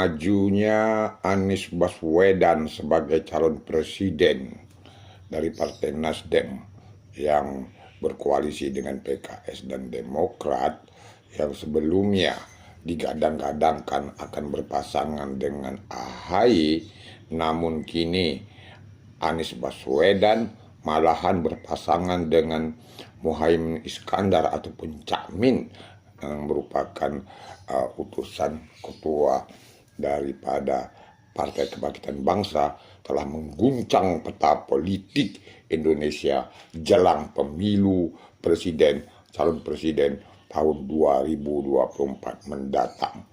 majunya Anies Baswedan sebagai calon presiden dari Partai Nasdem yang berkoalisi dengan PKS dan Demokrat yang sebelumnya digadang-gadangkan akan berpasangan dengan AHY, namun kini Anies Baswedan malahan berpasangan dengan Muhaimin Iskandar ataupun Cakmin yang merupakan utusan ketua daripada Partai Kebangkitan Bangsa, telah mengguncang peta politik Indonesia jelang pemilu presiden, calon presiden tahun 2024 mendatang.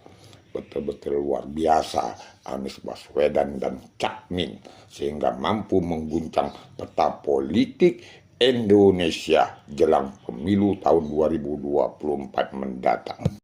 Betul-betul luar biasa Anies Baswedan dan Cakmin, sehingga mampu mengguncang peta politik Indonesia jelang pemilu tahun 2024 mendatang.